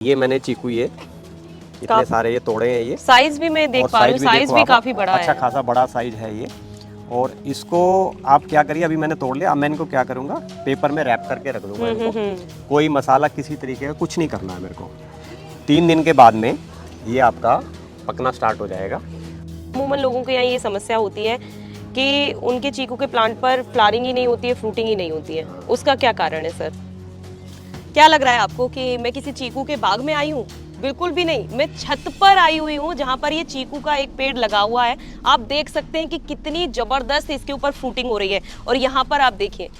ये मैंने चीकू ये इतने सारे ये तोड़े हैं ये। साइज भी मैं देख पा रही हूँ, साइज भी काफी बड़ा है। अच्छा खासा बड़ा साइज है ये। और इसको आप क्या करिए, अभी मैंने तोड़ लिया, अब मैं इनको क्या करूँगा, पेपर में रैप करके रख दूँगा इनको। कोई मसाला किसी तरीके का कुछ नहीं करना है मेरे को। 3 दिन के बाद में ये आपका पकना स्टार्ट हो जाएगा। अमूमन लोगों के यहाँ ये समस्या होती है कि उनके चीकू के प्लांट पर फ्लावरिंग ही नहीं होती है, फ्रूटिंग ही नहीं होती है। उसका क्या कारण है सर? क्या लग रहा है आपको कि मैं किसी चीकू के बाग में आई हूँ? बिल्कुल भी नहीं, मैं छत पर आई हुई हूँ जहाँ पर ये चीकू का एक पेड़ लगा हुआ है। आप देख सकते हैं कि कितनी जबरदस्त इसके ऊपर फ्रूटिंग हो रही है। और यहाँ पर आप देखिए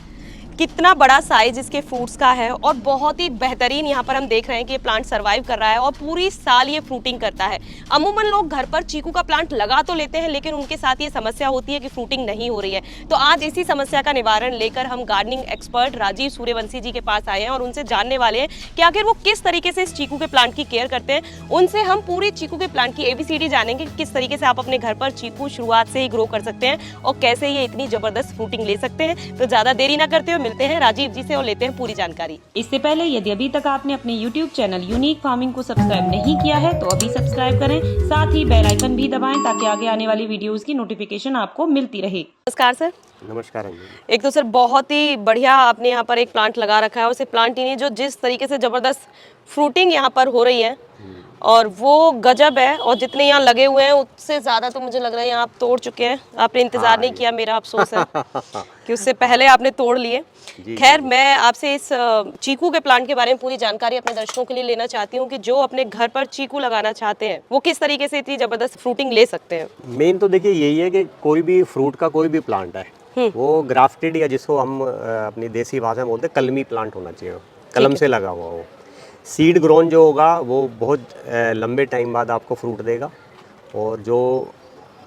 कितना बड़ा साइज इसके फ्रूट्स का है और बहुत ही बेहतरीन यहाँ पर हम देख रहे हैं कि ये प्लांट सरवाइव कर रहा है और पूरी साल ये फ्रूटिंग करता है। अमूमन लोग घर पर चीकू का प्लांट लगा तो लेते हैं, लेकिन उनके साथ ये समस्या होती है कि फ्रूटिंग नहीं हो रही है। तो आज इसी समस्या का निवारण लेकर हम गार्डनिंग एक्सपर्ट राजीव सूर्यवंशी जी के पास आए हैं और उनसे जानने वाले हैं कि आखिर वो किस तरीके से इस चीकू के प्लांट की केयर करते हैं। उनसे हम पूरी चीकू के प्लांट की ABCD जानेंगे कि किस तरीके से आप अपने घर पर चीकू शुरुआत से ही ग्रो कर सकते हैं और कैसे ये इतनी जबरदस्त फ्रूटिंग ले सकते हैं। तो ज्यादा देरी ना करते हुए मिलते हैं राजीव जी से और लेते हैं पूरी जानकारी। इससे पहले यदि अभी तक आपने अपने YouTube चैनल यूनिक फार्मिंग को सब्सक्राइब नहीं किया है तो अभी सब्सक्राइब करें, साथ ही बेल आइकन भी दबाएं ताकि आगे आने वाली वीडियोस की नोटिफिकेशन आपको मिलती रहे। नमस्कार सर। नमस्कार। एक तो सर बहुत ही बढ़िया आपने यहाँ पर एक प्लांट लगा रखा है और सिर्फ प्लांट ही नहीं, जो जिस तरीके से जबरदस्त फ्रूटिंग यहाँ पर हो रही है और वो गजब है। और जितने यहाँ लगे हुए हैं उससे ज्यादा तो मुझे लग रहा है यहाँ आप तोड़ चुके हैं। आपने इंतजार नहीं किया, मेरा अफसोस है कि उससे पहले आपने तोड़ लिए। खैर, मैं आपसे इस चीकू के प्लांट के बारे में पूरी जानकारी अपने दर्शकों के लिए लेना चाहती हूँ कि जो अपने घर पर चीकू लगाना चाहते हैं वो किस तरीके से इतनी जबरदस्त फ्रूटिंग ले सकते हैं। मेन तो देखिए यही है कि कोई भी फ्रूट का कोई भी प्लांट है वो ग्राफ्टेड या जिसको हम अपनी देसी भाषा में बोलते हैं कलमी प्लांट होना चाहिए, कलम से लगा हुआ हो। सीड ग्रोन जो होगा वो बहुत लंबे टाइम बाद आपको फ्रूट देगा और जो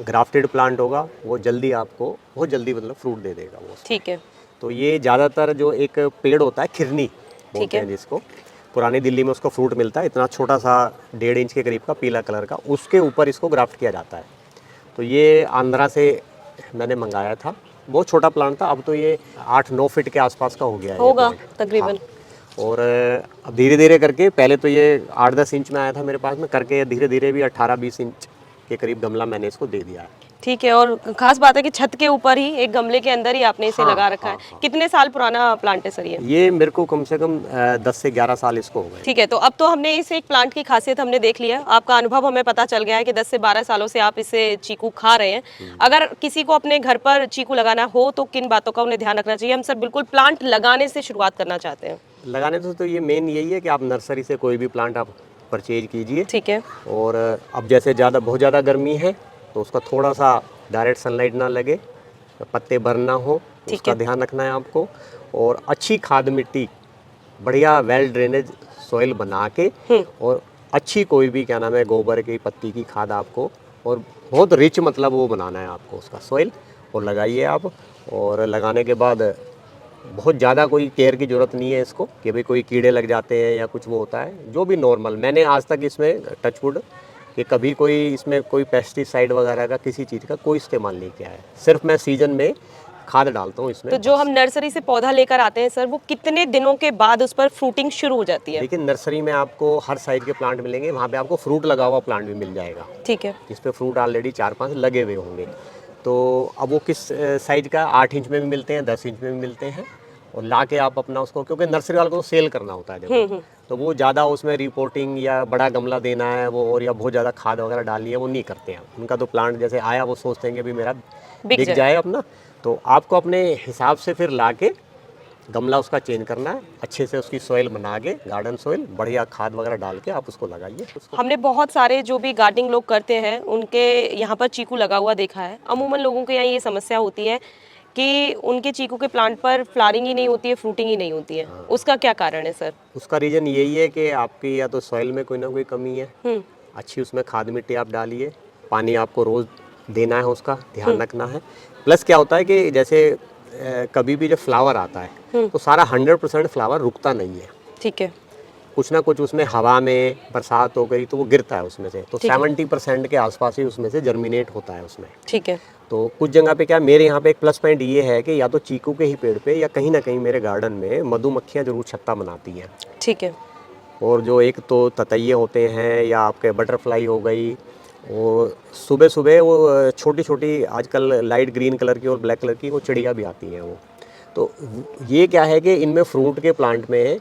ग्राफ्टेड प्लांट होगा वो जल्दी आपको बहुत जल्दी मतलब फ्रूट दे देगा वो। ठीक है। तो ये ज़्यादातर जो एक पेड़ होता है खिरनी बोलते हैं जिसको, पुरानी दिल्ली में उसको फ्रूट मिलता है इतना छोटा सा 1.5 इंच के करीब का पीला कलर का, उसके ऊपर इसको ग्राफ्ट किया जाता है। तो ये आंध्रा से मैंने मंगाया था, बहुत छोटा प्लांट था, अब तो ये 8-9 फीट के आसपास का हो गया है होगा तकरीबन। और अब धीरे धीरे करके, पहले तो ये 8-10 इंच में आया था मेरे पास में, करके धीरे धीरे भी 18-20 इंच के करीब गमला मैंने इसको दे दिया है। ठीक है। और खास बात है कि छत के ऊपर ही एक गमले के अंदर ही आपने इसे लगा रखा है। कितने साल पुराना प्लांट है सर ये? मेरे को कम से कम 10 से 11 साल इसको हो गए। ठीक है। तो अब तो हमने इस एक प्लांट की खासियत हमने देख लिया, आपका अनुभव हमें पता चल गया है कि 10 से 12 सालों से आप इसे चीकू खा रहे हैं। अगर किसी को अपने घर पर चीकू लगाना हो तो किन बातों का उन्हें ध्यान रखना चाहिए? हम सर बिल्कुल प्लांट लगाने से शुरुआत करना चाहते हैं। लगाने से तो ये मेन यही है कि आप नर्सरी से कोई भी प्लांट आप परचेज कीजिए। ठीक है। और अब जैसे बहुत ज़्यादा गर्मी है तो उसका थोड़ा सा डायरेक्ट सनलाइट ना लगे, पत्ते भर ना हो, उसका ध्यान रखना है आपको। और अच्छी खाद मिट्टी, बढ़िया वेल ड्रेनेज सॉइल बना के और अच्छी कोई भी क्या नाम है गोबर की पत्ती की खाद आपको, और बहुत रिच मतलब वो बनाना है आपको उसका सॉइल, और लगाइए आप। और लगाने के बाद बहुत ज़्यादा कोई केयर की ज़रूरत नहीं है इसको कि भाई कोई कीड़े लग जाते हैं या कुछ वो होता है, जो भी नॉर्मल। मैंने आज तक इसमें टचवुड कि कभी कोई इसमें कोई पेस्टिसाइड वगैरह का किसी चीज़ का कोई इस्तेमाल नहीं किया है, सिर्फ मैं सीजन में खाद डालता हूँ इसमें। तो जो हम नर्सरी से पौधा लेकर आते हैं सर, वो कितने दिनों के बाद उस पर फ्रूटिंग शुरू हो जाती है? लेकिन नर्सरी में आपको हर साइज के प्लांट मिलेंगे, वहाँ पे आपको फ्रूट लगा हुआ प्लांट भी मिल जाएगा। ठीक है। जिस पे फ्रूट ऑलरेडी 4-5 लगे हुए होंगे। तो अब वो किस साइज का, 8 इंच में भी मिलते हैं, 10 इंच में भी मिलते हैं, और ला के आप अपना उसको, क्योंकि नर्सरी वाले को सेल करना होता है जब, तो वो ज़्यादा उसमें रिपोर्टिंग या बड़ा गमला देना है वो, और या बहुत ज़्यादा खाद वगैरह डालनी है वो नहीं करते हैं। उनका तो प्लांट जैसे आया वो सोचते हैं कि भी मेरा बिक जाए अपना। तो आपको अपने हिसाब से फिर ला के गमला उसका चेंज करना है, अच्छे से उसकी सॉइल बना के, गार्डन सॉइल, बढ़िया खाद वगैरह डाल के आप उसको लगाइए। हमने बहुत सारे जो भी गार्डनिंग लोग करते हैं उनके यहाँ पर चीकू लगा हुआ देखा है। अमूमन लोगों के यहाँ ये समस्या होती है कि उनके चीकू के प्लांट पर फ्लावरिंग ही नहीं होती है, फ्रूटिंग ही नहीं होती है। उसका क्या कारण है सर? उसका रीज़न यही है कि आपकी या तो सॉइल में कोई ना कोई कमी है, अच्छी उसमें खाद मिट्टी आप डालिए, पानी आपको रोज़ देना है, उसका ध्यान रखना है। प्लस क्या होता है कि जैसे कभी भी जब फ्लावर आता है तो सारा 100% फ्लावर रुकता नहीं है। ठीक है। कुछ ना कुछ उसमें हवा में बरसात हो गई तो वो गिरता है उसमें से, तो 70% के आसपास ही उसमें से जर्मिनेट होता है उसमें। ठीक है। तो कुछ जगह पे क्या, मेरे यहाँ पे एक प्लस पॉइंट ये है कि या तो चीकू के ही पेड़ पे या कहीं ना कहीं मेरे गार्डन में मधुमक्खियाँ जरूर छत्ता बनाती हैं। ठीक है। और जो एक तो ततैये होते हैं या आपके बटरफ्लाई हो गई, और सुबह सुबह वो छोटी छोटी आजकल लाइट ग्रीन कलर की और ब्लैक कलर की वो चिड़िया भी आती हैं वो। तो ये क्या है कि इनमें फ्रूट के प्लांट में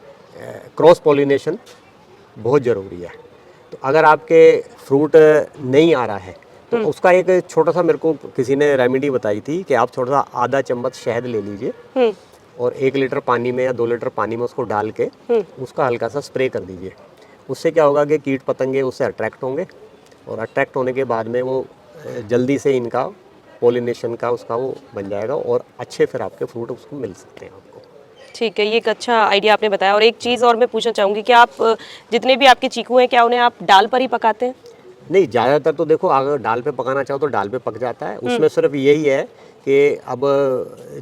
क्रॉस पॉलिनेशन बहुत ज़रूरी है। तो अगर आपके फ्रूट नहीं आ रहा है तो उसका एक छोटा सा मेरे को किसी ने रेमेडी बताई थी कि आप थोड़ा सा आधा चम्मच शहद ले लीजिए और 1 लीटर पानी में या 2 लीटर पानी में उसको डाल के उसका हल्का सा स्प्रे कर दीजिए। उससे क्या होगा कि कीट पतंगे उससे अट्रैक्ट होंगे और अट्रैक्ट होने के बाद में वो जल्दी से इनका पॉलिनेशन का उसका वो बन जाएगा और अच्छे फिर आपके फ्रूट उसको मिल सकते हैं आपको। ठीक है, ये एक अच्छा आइडिया आपने बताया। और एक चीज़ और मैं पूछना चाहूँगी कि आप जितने भी आपके चीकू हैं क्या उन्हें आप डाल पर ही पकाते हैं? नहीं, ज़्यादातर तो देखो अगर डाल पे पकाना चाहो तो डाल पे पक जाता है। उसमें सिर्फ यही है कि अब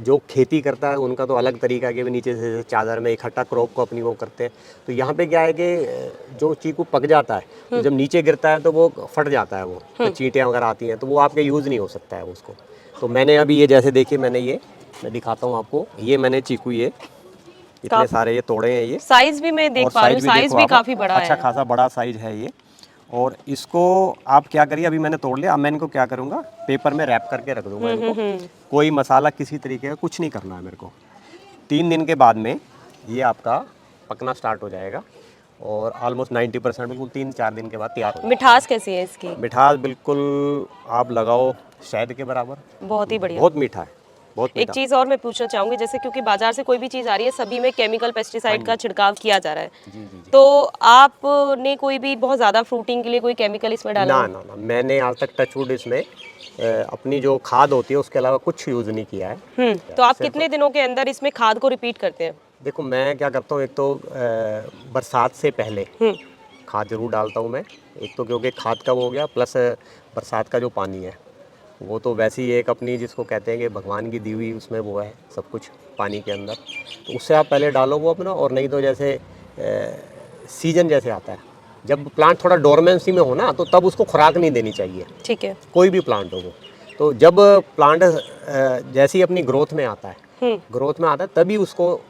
जो खेती करता है उनका तो अलग तरीका है कि वे नीचे से चादर में इकट्ठा क्रॉप को अपनी वो करते हैं। तो यहाँ पे क्या है कि जो चीकू पक जाता है तो जब नीचे गिरता है तो वो फट जाता है, वो तो चींटियाँ वगैरह आती हैं तो वो आपके यूज़ नहीं हो सकता है उसको। तो मैंने अभी ये जैसे देखिए मैं दिखाता हूँ आपको, ये मैंने चीकू ये इतने सारे ये तोड़े हैं ये। साइज भी मैं देख पा रही हूँ, साइज भी काफ़ी बड़ा है। अच्छा खासा बड़ा साइज है ये। और इसको आप क्या करिए, अभी मैंने तोड़ लिया, अब मैं इनको क्या करूँगा पेपर में रैप करके रख दूँगा इनको। कोई मसाला किसी तरीके का कुछ नहीं करना है मेरे को। 3 दिन के बाद में ये आपका पकना स्टार्ट हो जाएगा और ऑलमोस्ट 90% बिल्कुल 3-4 दिन के बाद तैयार हो जाएगा। मिठास कैसी है इसकी? मिठास बिल्कुल आप लगाओ शहद के बराबर, बहुत ही बढ़िया। बहुत मीठा है, बहुत एक मीठा। चीज़ और मैं पूछना चाहूँगी, जैसे क्योंकि बाजार से कोई भी चीज़ आ रही है सभी में केमिकल पेस्टिसाइड का छिड़काव किया जा रहा है, जी जी जी। तो आपने कोई भी बहुत ज़्यादा फ्रूटिंग के लिए कोई केमिकल इसमें डाला? ना, मैंने आज तक टचवुड इसमें अपनी जो खाद होती है उसके अलावा कुछ यूज़ नहीं किया है। तो आप कितने दिनों के अंदर इसमें खाद को रिपीट करते हैं? देखो मैं क्या करता हूँ, एक तो बरसात से पहले खाद जरूर डालता हूँ मैं। एक तो क्योंकि खाद का वो हो गया, प्लस बरसात का जो पानी है वो तो वैसे ही एक अपनी जिसको कहते हैं कि भगवान की दी हुई उसमें वो है सब कुछ पानी के अंदर, तो उससे आप पहले डालो वो अपना। और नहीं तो जैसे सीजन जैसे आता है, जब प्लांट थोड़ा डोरमेंसी में हो ना तो तब उसको खुराक नहीं देनी चाहिए, ठीक है। कोई भी प्लांट हो वो। तो जब प्लांट जैसे ही अपनी ग्रोथ में आता है तभी उसको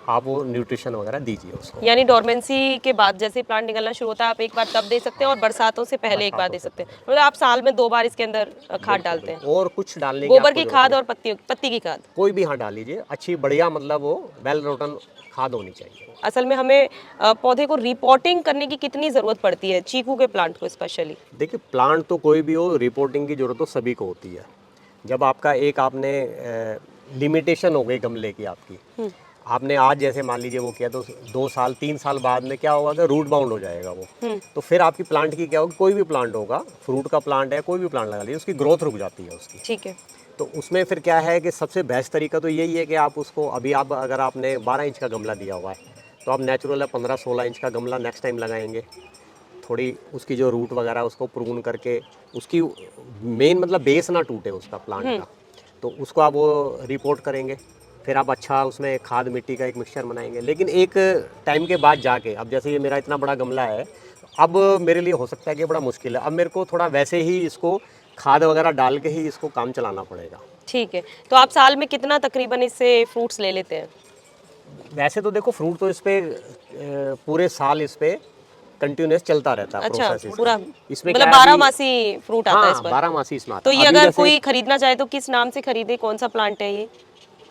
आप वो न्यूट्रिशन वगैरह दीजिए उसको। यानी डोरमेंसी के बाद जैसे प्लांट निकलना शुरू होता है आप एक बार तब दे सकते हैं और बरसातों से पहले एक बार दे सकते हैं, मतलब आप साल में 2 बार इसके अंदर खाद डालते हैं? और कुछ डालने की गोबर आपको की जरूरत खाद नहीं। और पत्ती की खाद? कोई भी हाँ डाल लीजिए, अच्छी बढ़िया, मतलब वो वेल रोटन खाद होनी चाहिए। असल में हमें पौधे को रिपोर्टिंग करने की कितनी ज़रूरत पड़ती है, चीकू के प्लांट को स्पेशली? देखिए प्लांट तो कोई भी हो, रिपोर्टिंग की जरूरत तो सभी को होती है। जब आपका एक आपने लिमिटेशन हो गई गमले की आपकी, आपने आज जैसे मान लीजिए वो किया तो 2 साल 3 साल बाद में क्या होगा कि रूट बाउंड हो जाएगा वो। तो फिर आपकी प्लांट की क्या होगी, कोई भी प्लांट होगा, फ्रूट का प्लांट है कोई भी प्लांट लगा लीजिए, उसकी ग्रोथ रुक जाती है उसकी। ठीक है। तो उसमें फिर क्या है कि सबसे बेस्ट तरीका तो यही है कि आप उसको अभी आप अगर आपने 12 इंच का गमला दिया हुआ है तो आप नेचुरल है 15-16 इंच का गमला नेक्स्ट टाइम लगाएंगे। थोड़ी उसकी जो रूट वगैरह उसको प्रून करके उसकी मेन मतलब बेस ना टूटे उसका प्लांट का, तो उसको आप वो रिपोर्ट करेंगे। फिर आप अच्छा उसमें खाद मिट्टी का एक मिक्सचर बनाएंगे। लेकिन एक टाइम के बाद जाके, अब जैसे ये मेरा इतना बड़ा गमला है, अब मेरे लिए हो सकता है कि बड़ा मुश्किल है, अब मेरे को थोड़ा वैसे ही इसको खाद वगैरह डाल के ही इसको काम चलाना पड़ेगा। ठीक है, तो आप साल में कितना तकरीबन इससे फ्रूट्स ले लेते हैं? वैसे तो देखो फ्रूट तो इस पे पूरे साल इस पे कंटिन्यूस चलता रहता है अच्छा, प्रोसेस पूरा इसमें मतलब 12 मासी फ्रूट आता है इस पर? 12 मासी इसमें आता तो है। ये अभी अगर जैसे कोई खरीदना चाहे तो किस नाम से खरीदे, कौन सा प्लांट है ये?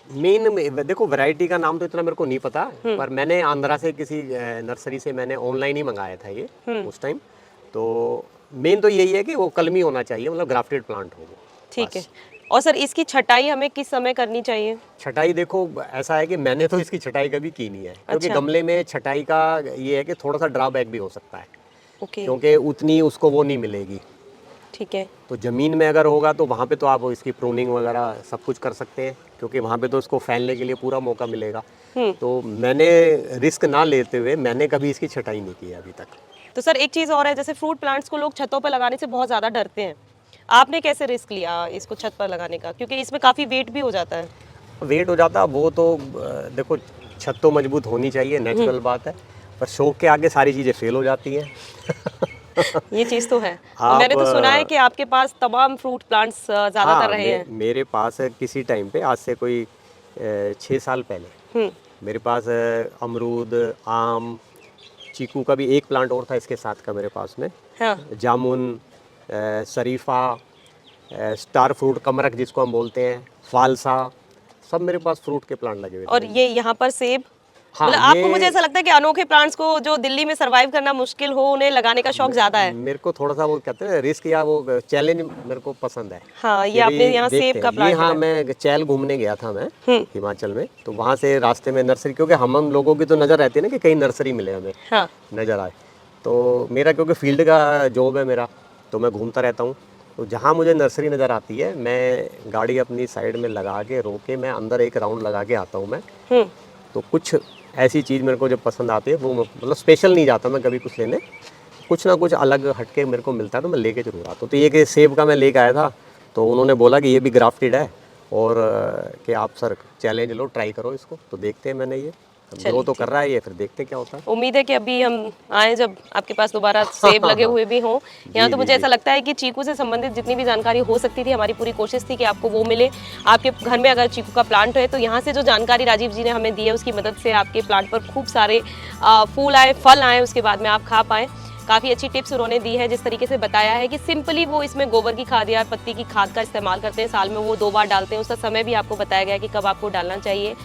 मेन देखो वैरायटी का नाम तो इतना मेरे को नहीं पता, पर मैंने आंध्रा से किसी नर्सरी से मैंने ऑनलाइन ही मंगाया था ये उस टाइम। तो मेन तो यही है कि वो कलमी होना चाहिए, मतलब ग्राफ्टेड प्लांट हो वो। ठीक है। और सर इसकी छटाई हमें किस समय करनी चाहिए? छटाई देखो ऐसा है कि मैंने तो इसकी छटाई कभी की नहीं है, क्योंकि अच्छा। गमले में छटाई का ये है कि थोड़ा सा ड्रॉबैक भी हो सकता है, ओके, क्योंकि उतनी उसको वो नहीं मिलेगी। ठीक है। तो ज़मीन में अगर होगा तो वहाँ पे तो आप इसकी प्रूनिंग वगैरह सब कुछ कर सकते हैं, क्योंकि वहाँ पे तो इसको फैलने के लिए पूरा मौका मिलेगा। तो मैंने रिस्क ना लेते हुए मैंने कभी इसकी छटाई नहीं की है अभी तक। तो सर एक चीज़ और है, जैसे फ्रूट प्लांट्स को लोग छतों पर लगाने से बहुत ज़्यादा डरते हैं, आपने कैसे रिस्क लिया इसको छत पर लगाने का, क्योंकि इसमें काफ़ी वेट भी हो जाता है? वेट हो जाता है वो तो देखो छत तो मजबूत होनी चाहिए, नेचुरल बात है, पर शौक के आगे सारी चीज़ें फेल हो जाती हैं। ये चीज़ तो है। और मैंने तो सुना है कि आपके पास तमाम फ्रूट प्लांट्स ज़्यादातर रहे हैं। मेरे पास किसी टाइम पे आज से कोई 6 साल पहले मेरे पास अमरूद, आम, चीकू का भी एक प्लांट और था इसके साथ का मेरे पास में, हाँ जामुन, शरीफा, स्टार फ्रूट, कमरक जिसको हम बोलते हैं, फालसा, सब मेरे पास फ्रूट के प्लांट लगे हुए थे। और ये यहाँ पर सेब, हाँ, मतलब आपको ये- मुझे ऐसा लगता है कि अनोखे प्लांट्स को जो दिल्ली में सरवाइव करना मुश्किल हो उन्हें लगाने का शौक ज्यादा है। मेरे को थोड़ा सा वो कहते हैं रिस्क या वो चैलेंज मेरे को पसंद है। हाँ, ये कि आपने भाई यहाँ देखते सेब हैं। का प्लांट ये हाँ, लगाया। मैं चैल घूमने गया था मैं हिमाचल में, तो वहाँ से रास्ते में नर्सरी, क्योंकि हम लोगों की तो नज़र रहती है ना कि कहीं नर्सरी मिले हमें, हाँ नज़र आए। तो मेरा क्योंकि फील्ड का जॉब है मेरा, तो मैं घूमता रहता हूँ, तो जहाँ मुझे नर्सरी नज़र आती है मैं गाड़ी अपनी साइड में लगा के रोक के मैं अंदर एक राउंड लगा के आता हूँ मैं। तो कुछ ऐसी चीज़ मेरे को जब पसंद आती है, वो मतलब स्पेशल नहीं जाता मैं कभी कुछ लेने, कुछ ना कुछ अलग हटके मेरे को मिलता है तो मैं लेके जरूर आता हूँ। तो ये कि सेब का मैं लेके आया था, तो उन्होंने बोला कि ये भी ग्राफ्टेड है और कि आप सर चैलेंज लो, ट्राई करो इसको। तो देखते हैं, मैंने ये ग्रो तो कर रहा है ये, फिर देखते हैं क्या होता है। उम्मीद है कि अभी हम आए जब आपके पास दोबारा सेब लगे हुए भी हों यहाँ, तो मुझे ऐसा लगता है कि चीकू से संबंधित जितनी भी जानकारी हो सकती थी, हमारी पूरी कोशिश थी कि आपको वो मिले। आपके घर में अगर चीकू का प्लांट है तो यहाँ से जो जानकारी राजीव जी ने हमें दी है उसकी मदद से आपके प्लांट पर खूब सारे फूल आए, फल आए, उसके बाद में आप खा पाएँ। काफ़ी अच्छी टिप्स उन्होंने दी है, जिस तरीके से बताया है कि सिंपली वो इसमें गोबर की खाद या पत्ती की खाद का इस्तेमाल करते हैं, साल में वो 2 बार डालते हैं। उसका समय भी आपको बताया गया कि कब आपको डालना चाहिए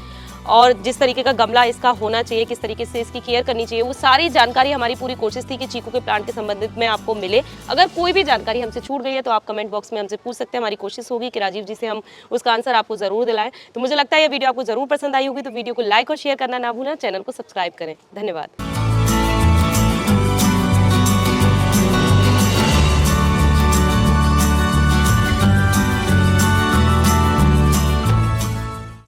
और जिस तरीके का गमला इसका होना चाहिए, किस तरीके से इसकी केयर करनी चाहिए, वो सारी जानकारी हमारी पूरी कोशिश थी कि चीकू के प्लांट के संबंधित में आपको मिले। अगर कोई भी जानकारी हमसे छूट गई है तो आप कमेंट बॉक्स में हमसे पूछ सकते हैं। हमारी कोशिश होगी कि राजीव जी से हम उसका आंसर आपको जरूर दिलाएं। तो मुझे लगता है ये वीडियो आपको जरूर पसंद आई होगी, तो वीडियो को लाइक और शेयर करना ना भूलें, चैनल को सब्सक्राइब करें। धन्यवाद।